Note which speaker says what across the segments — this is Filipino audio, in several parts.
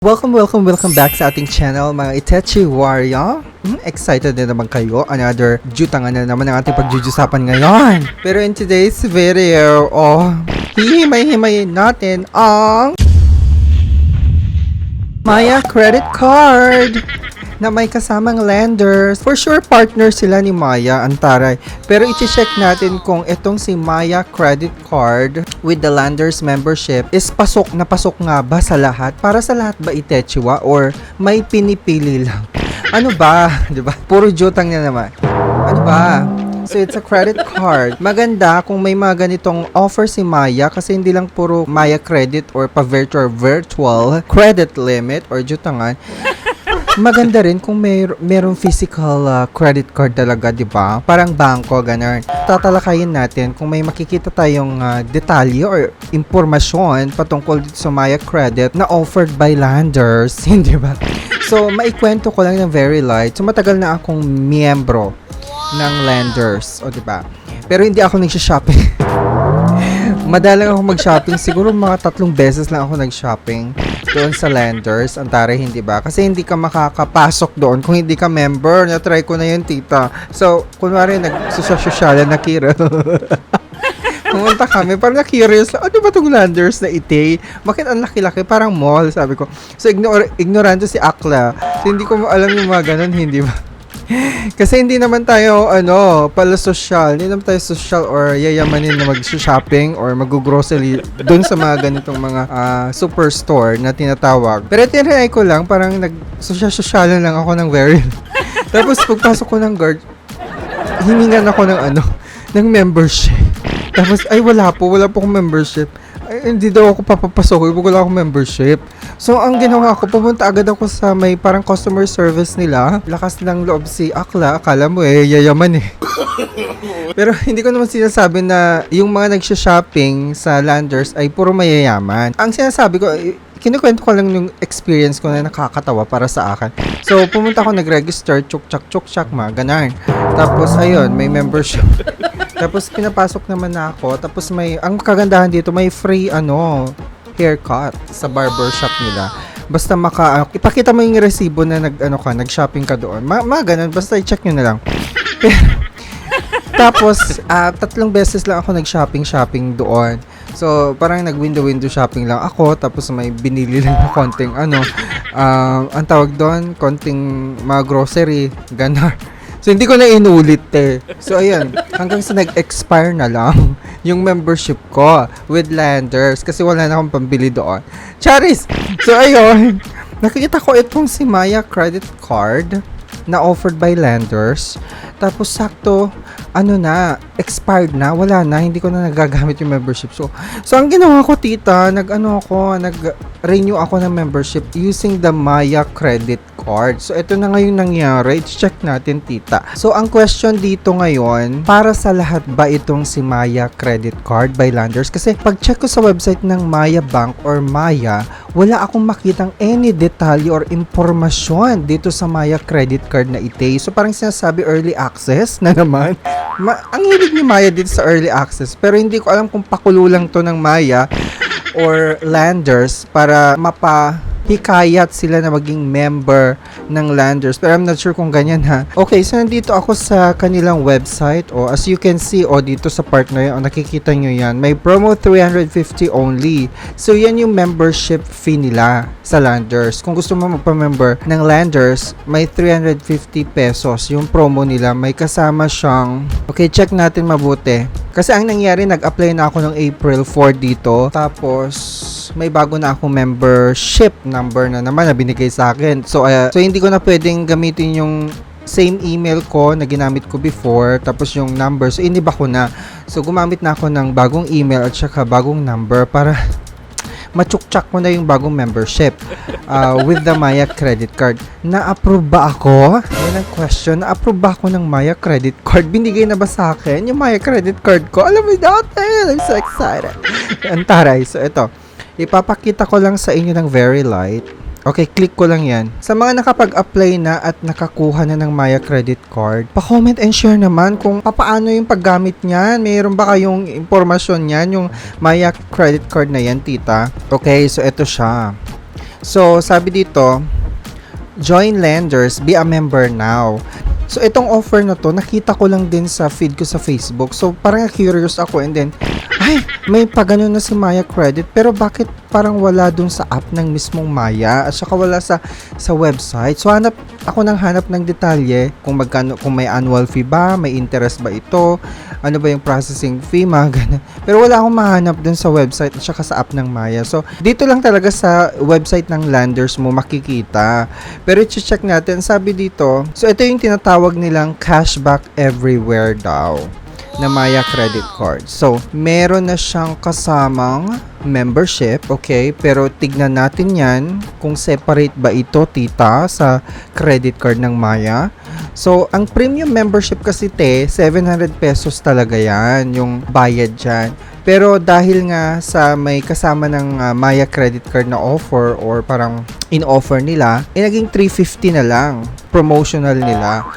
Speaker 1: Welcome back sa ating channel mga Itachi Warrior. Excited na naman kayo. Another jutangan na naman ang ating pagjujusapan ngayon. Pero in today's video, hihimay-himayin natin ang Maya credit card na may kasamang lenders. For sure, partner sila ni Maya, Antaray. Pero i-check natin kung itong si Maya credit card with the lenders membership is pasok nga ba sa lahat? Para sa lahat ba Itechiwa or may pinipili lang? Ano ba? Diba? Puro jutang na naman. Ano ba? So it's a credit card. Maganda kung may mga ganitong offer si Maya kasi hindi lang puro Maya credit or virtual credit limit or jutangan. Maganda rin kung merong physical credit card talaga, di ba? Parang bangko, ganun. Tatalakayin natin kung may makikita tayong detalye or impormasyon patungkol dito sa Maya Credit na offered by lenders, hindi ba? So, maikwento ko lang ng very light. So, matagal na akong miyembro ng lenders, o di ba? Pero hindi ako nagsha-shopping. Madalang ako mag-shopping. Siguro mga 3 beses lang ako nag-shopping doon sa lenders. Antara, hindi ba? Kasi hindi ka makakapasok doon kung hindi ka member. Na-try ko na yun, tita. So, kunwari, nagsusosyalan na Kira. Pumunta kami, parang na-curious. Ano ba itong lenders na ite? Bakit ang laki-laki? Parang mall, sabi ko. So, ignorante si Akla. So, hindi ko alam yung mga ganun, hindi ba? Kasi hindi naman tayo, pala social. Hindi naman tayo social or yayamanin na mag-shopping or mag-grocery dun sa mga ganitong mga superstore na tinatawag. Pero tinry ko lang, parang nag-social lang ako ng very. Tapos pagpasok ko ng guard, hiningan ako ng membership. Tapos, ay wala po akong membership. Ay, hindi daw ako papapasok, wala akong membership. So, ang ginawa ko, pumunta agad ako sa may parang customer service nila. Lakas ng loob si Akla, akala mo yayaman eh. Pero hindi ko naman sinasabi na yung mga nagsha-shopping sa landers ay puro mayayaman. Ang sinasabi ko, kinukwento ko lang yung experience ko na nakakatawa para sa akin. So, pumunta ako, nag-register, chuk-chak, mga ganun. Tapos, ayun, may membership. Tapos, pinapasok naman na ako. Tapos, ang kagandahan dito, may free, haircut sa barbershop nila. Basta ipakita mo yung resibo na nag-shopping ka doon. Ganun, basta i-check nyo na lang. Tapos, 3 beses lang ako nag-shopping doon. So, parang nag-window shopping lang ako. Tapos, may binili lang na konting, ang tawag doon, konting mga grocery, gano'n. So, hindi ko na inulit eh. So, ayan, hanggang sa nag-expire na lang yung membership ko with lenders kasi wala na akong pambili doon. Charis! So, ayun, nakikita ko itong si Maya credit card na offered by lenders. Tapos, sakto, expired na, wala na, hindi ko na nagagamit yung membership. So ang ginawa ko, tita, nag-renew ako ng membership using the Maya credit card. So, ito na ngayon nangyari. Check natin, tita. So, ang question dito ngayon, para sa lahat ba itong si Maya credit card by lenders? Kasi, pag-check ko sa website ng Maya Bank or Maya, wala akong makitang any detalye or impormasyon dito sa Maya credit card na ite. So, parang sinasabi early access na naman. Ang hilig ni Maya dito sa early access. Pero hindi ko alam kung pakulo lang to ng Maya or lenders para hikayat sila na maging member ng lenders. Pero I'm not sure kung ganyan ha. Okay, so nandito ako sa kanilang website. As you can see, dito sa part na yun, nakikita nyo yan. May promo 350 only. So, yan yung membership fee nila sa lenders. Kung gusto mo magpa-member ng lenders, may 350 pesos yung promo nila. May kasama siyang, okay, check natin mabuti. Kasi ang nangyari, nag-apply na ako ng April 4 dito. Tapos, may bago na akong membership number na naman na binigay sa akin. So hindi ko na pwedeng gamitin yung same email ko na ginamit ko before. Tapos yung number. So, iniba ko na. So, gumamit na ako ng bagong email at saka bagong number para machukchak ko na yung bagong membership with the Maya credit card. Na-approve ba ako? Yan ang question. Na-approve ba ako ng Maya credit card? Binigay na ba sa akin yung Maya credit card ko? Alam mo dati. I'm so excited. Antaray. So, ito. Ipapakita ko lang sa inyo ng very light. Okay, click ko lang yan. Sa mga nakapag-apply na at nakakuha na ng Maya credit card, pa-comment and share naman kung paano yung paggamit niyan. Mayroon ba kayong impormasyon niyan, yung Maya credit card na yan, tita? Okay, so ito siya. So, sabi dito, join lenders, be a member now. So, itong offer na to, nakita ko lang din sa feed ko sa Facebook. So, parang curious ako and then, ay, may pagano na si Maya Credit. Pero bakit parang wala dun sa app ng mismong Maya at saka wala sa website? So, hanap ng detalye kung magkano, kung may annual fee ba, may interest ba ito, ano ba yung processing fee, mga ganun. Pero wala akong mahanap dun sa website at saka sa app ng Maya. So, dito lang talaga sa website ng lenders mo makikita. Pero i-check natin, sabi dito, so ito yung tinatawag nilang cashback everywhere daw na Maya credit card. So, meron na siyang kasamang membership, okay? Pero tignan natin yan kung separate ba ito, tita, sa credit card ng Maya. So, ang premium membership kasi, 700 pesos talaga yan, yung bayad dyan. Pero dahil nga sa may kasama ng Maya credit card na offer or parang in-offer nila, naging 350 na lang, promotional nila.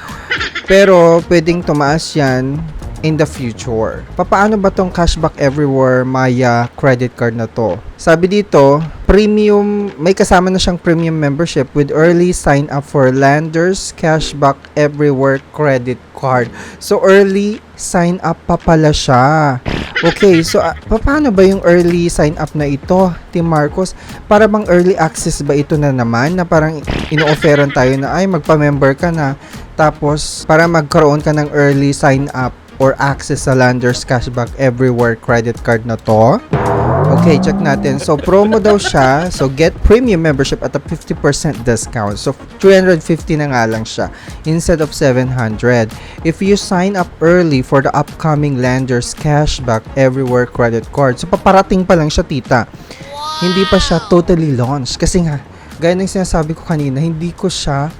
Speaker 1: Pero pwedeng tumaas yan in the future. Paano ba tong cashback everywhere Maya credit card na to? Sabi dito, premium, may kasama na siyang premium membership with early sign up for Landers Cashback Everywhere credit card. So early sign up pa pala siya. Okay, so paano ba yung early sign up na ito, Team Marcos? Para bang early access ba ito na naman na parang ino-offeran tayo na ay magpa-member ka na tapos para magkaroon ka ng early sign up or access sa Landers Cashback Everywhere credit card na to? Okay, check natin. So, promo daw siya. So, get premium membership at a 50% discount. So, 350 na nga lang siya instead of 700. If you sign up early for the upcoming Landers Cashback Everywhere credit card. So, paparating pa lang siya, tita. Hindi pa siya totally launched. Kasi nga, gaya ng sinasabi ko kanina, hindi ko siya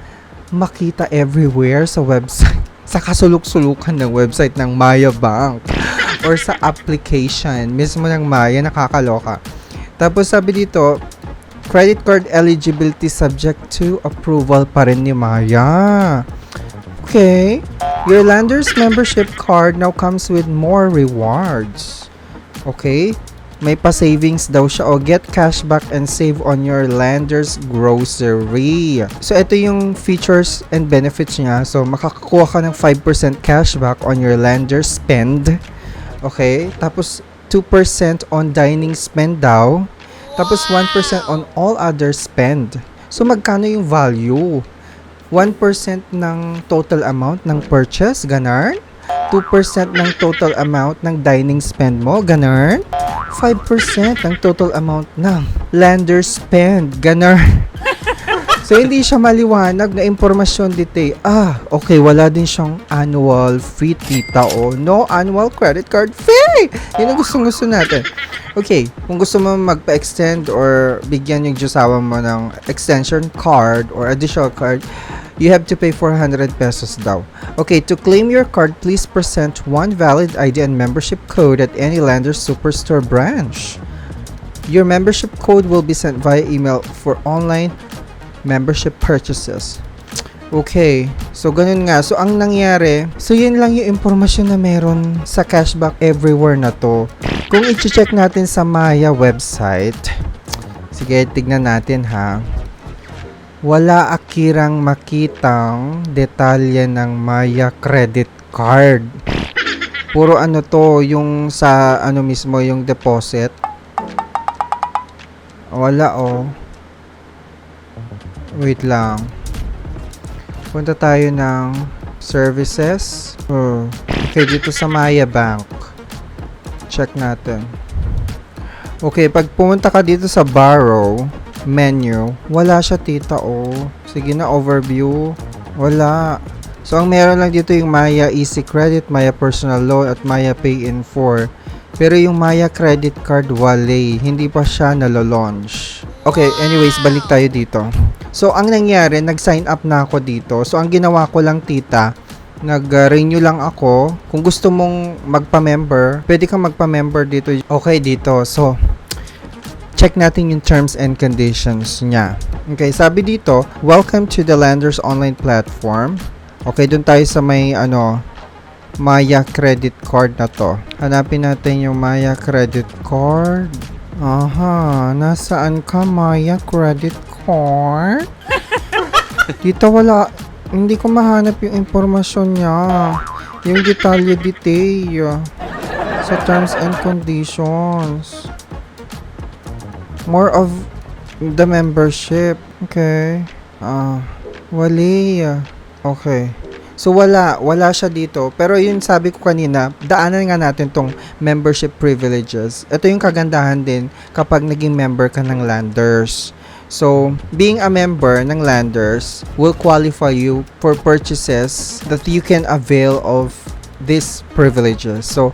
Speaker 1: makita everywhere sa website. Sa kasuluk-sulukan ng website ng Maya Bank or sa application mismo ng Maya, nakakaloka. Tapos sabi dito, credit card eligibility subject to approval pa rin ni Maya. Okay. Your Landers membership card now comes with more rewards. Okay. May pa-savings daw siya o get cashback and save on your Landers grocery. So, ito yung features and benefits niya. So, makakakuha ka ng 5% cashback on your Landers spend. Okay? Tapos, 2% on dining spend daw. Tapos, 1% on all other spend. So, magkano yung value? 1% ng total amount ng purchase, ganun. 2% ng total amount ng dining spend mo, ganun. 5% ng total amount ng lender spend, ganun. So, hindi siya maliwanag na impormasyon dito. Okay, wala din siyang annual fee, tita, o no annual credit card fee. Yun ang gusto natin. Okay, kung gusto mo magpa-extend or bigyan yung Diyosawa mo ng extension card or additional card, you have to pay 400 pesos daw. Okay, to claim your card, please present one valid ID and membership code at any Landers Superstore branch. Your membership code will be sent via email for online membership purchases. Okay, so ganun nga. So ang nangyari, so yun lang yung impormasyon na meron sa cashback everywhere na to. Kung i-check natin sa Maya website, sige, tignan natin ha. Wala akirang makitang detalye ng Maya credit card. Puro ano to, yung sa ano mismo, yung deposit. Wala Wait lang. Punta tayo ng services. Okay, dito sa Maya Bank. Check natin. Okay, pag pumunta ka dito sa borrow menu, wala siya, tita. Sige na, overview. Wala. So, ang meron lang dito yung Maya Easy Credit, Maya Personal Loan, at Maya Pay in 4. Pero yung Maya Credit Card, wale. Hindi pa siya nalalaunch. Okay, anyways, balik tayo dito. So, ang nangyari, nag-sign up na ako dito. So, ang ginawa ko lang, tita, nag-renew lang ako. Kung gusto mong magpa-member, pwede kang magpa-member dito. Okay, dito. So, check natin yung terms and conditions niya. Okay, sabi dito, welcome to the Landers online platform. Okay, dun tayo sa may, Maya credit card na to. Hanapin natin yung Maya credit card. Nasaan ka, Maya credit card? Dito wala, hindi ko mahanap yung impormasyon niya. Yung detalye sa terms and conditions. More of the membership. Okay. Wali. Okay. So wala siya dito. Pero yun sabi ko kanina, daanan nga natin tong membership privileges. Ito yung kagandahan din kapag naging member ka ng Landers. So, being a member ng Landers will qualify you for purchases that you can avail of these privileges. So,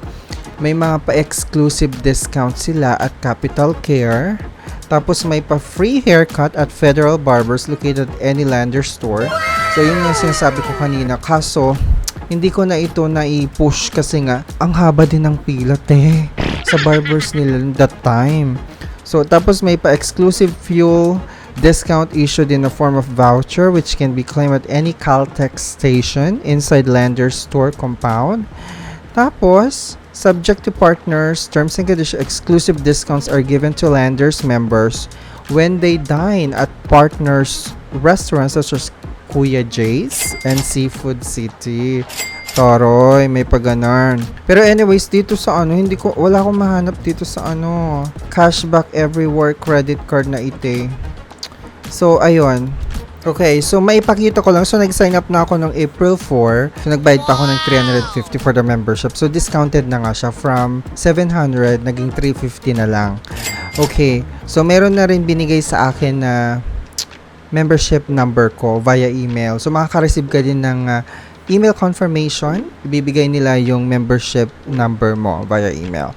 Speaker 1: may mga pa-exclusive discount sila at Capital Care. Tapos may pa-free haircut at Federal Barbers located at any Landers store. So, yun yung sinasabi ko kanina. Kaso, hindi ko na ito na-push kasi nga, ang haba din ng pila, sa barbers nila that time. So, tapos may pa-exclusive fuel discount issued in the form of voucher which can be claimed at any Caltex station inside Landers store compound. Tapos, subject to partners, terms and conditions, exclusive discounts are given to Landers members when they dine at partners restaurants such as Kuya J's and Seafood City. Toroy, may paganan. Pero anyways, dito sa wala akong mahanap dito sa cashback everywhere credit card na ite. So, ayun. Okay, so maipakita ko lang. So, nag-sign up na ako noong April 4. So, nagbayad pa ako ng 350 for the membership. So, discounted na nga siya from 700, naging 350 na lang. Okay, so meron na rin binigay sa akin na membership number ko via email. So, makaka-receive ka din ng email confirmation. Ibibigay nila yung membership number mo via email.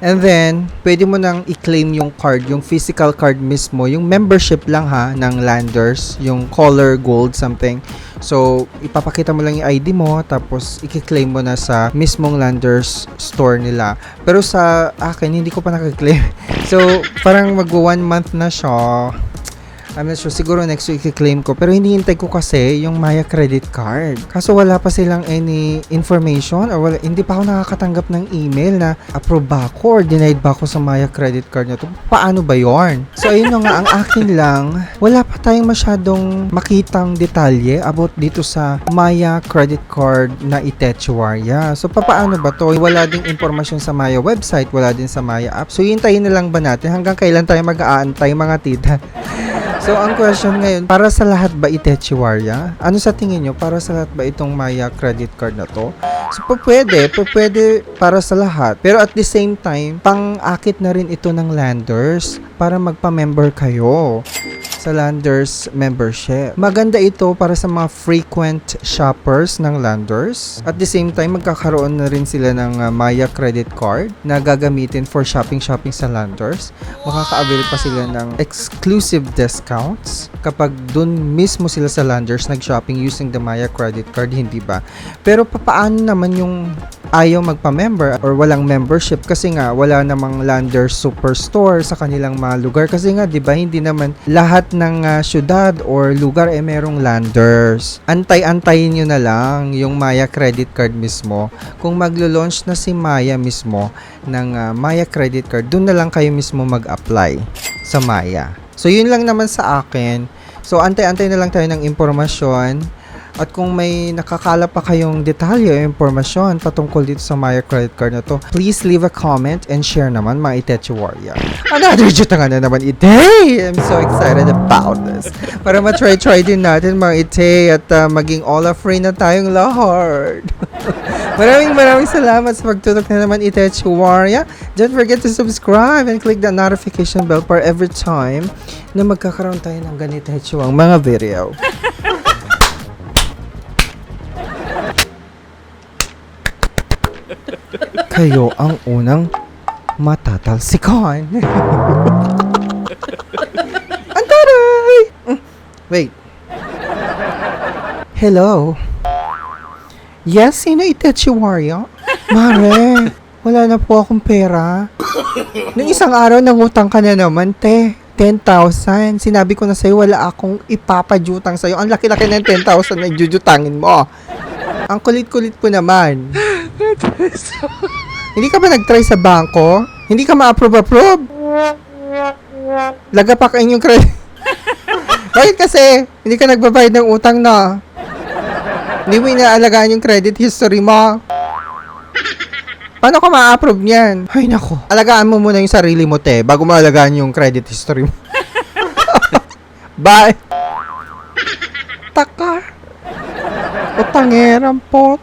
Speaker 1: And then, pwede mo nang i-claim yung card, yung physical card mismo, yung membership lang ng Landers, yung color gold something. So, ipapakita mo lang yung ID mo, tapos i-claim mo na sa mismong Landers store nila. Pero sa akin, hindi ko pa nakaklaim. So, parang mag-1 month na siya. I'm not sure, siguro next week i-claim ko. Pero hinihintay ko kasi yung Maya credit card. Kaso wala pa silang any information or hindi pa ako nakakatanggap ng email na approve ba ako or denied ba ako sa Maya credit card na to. Paano ba yon? So ayun na nga, ang akin lang, wala pa tayong masyadong makitang detalye about dito sa Maya credit card na Itechuaria. So paano ba to? Wala ding informasyon sa Maya website, wala din sa Maya app. So hintayin na lang ba natin hanggang kailan tayo mag-aantay mga tita? So, ang question ngayon, para sa lahat ba Itechuaria? Ano sa tingin nyo? Para sa lahat ba itong Maya credit card na to? So, pwede para sa lahat. Pero at the same time, pang-akit na rin ito ng Landers para magpa-member kayo sa Landers membership. Maganda ito para sa mga frequent shoppers ng Landers. At the same time, magkakaroon na rin sila ng Maya credit card na gagamitin for shopping sa Landers. Makaka-avail pa sila ng exclusive discounts kapag dun mismo sila sa Landers nag-shopping using the Maya credit card, hindi ba? Pero paano naman yung ayaw magpa-member or walang membership kasi nga wala namang Landers superstore sa kanilang mga lugar kasi nga 'di ba hindi naman lahat ng syudad or lugar merong Landers. Antay-antayin nyo na lang yung Maya credit card mismo. Kung maglo-launch na si Maya mismo ng Maya credit card, dun na lang kayo mismo mag-apply sa Maya. So yun lang naman sa akin. So antay-antay na lang tayo ng impormasyon. At kung may nakakala pa kayong detalye o impormasyon patungkol dito sa Maya credit card na to, please leave a comment and share naman mga Itechuaria. Another jutangan na naman ite! I'm so excited about this. Para ma-try din natin mga ite at maging all-free na tayong lahat. Maraming salamat sa pagtutok na naman Itechuaria. Don't forget to subscribe and click the notification bell for every time na magkakaroon tayo ng ganito mga video. Kayo ang unang matatalsikan. Antaray! Wait. Hello? Yes, sino Itechuaria? Mare, wala na po akong pera. Nung isang araw, nangutang ka na naman, 10,000. Sinabi ko na sa'yo, wala akong ipapadyutang sa'yo. Ang laki-laki ng 10,000 na jujutangin mo. Ang kulit-kulit po naman. Hindi ka ba nag-try sa bangko? Hindi ka ma-approve? Lagapak ang inyong credit. Bakit kasi? Hindi ka nagbabayad ng utang na. Hindi mo inaalagaan yung credit history mo. Paano ka ma-approve niyan? Ay, nako. Alagaan mo muna yung sarili mo, te, bago mo alagaan yung credit history mo. Bye! Taka. Utangerang pot.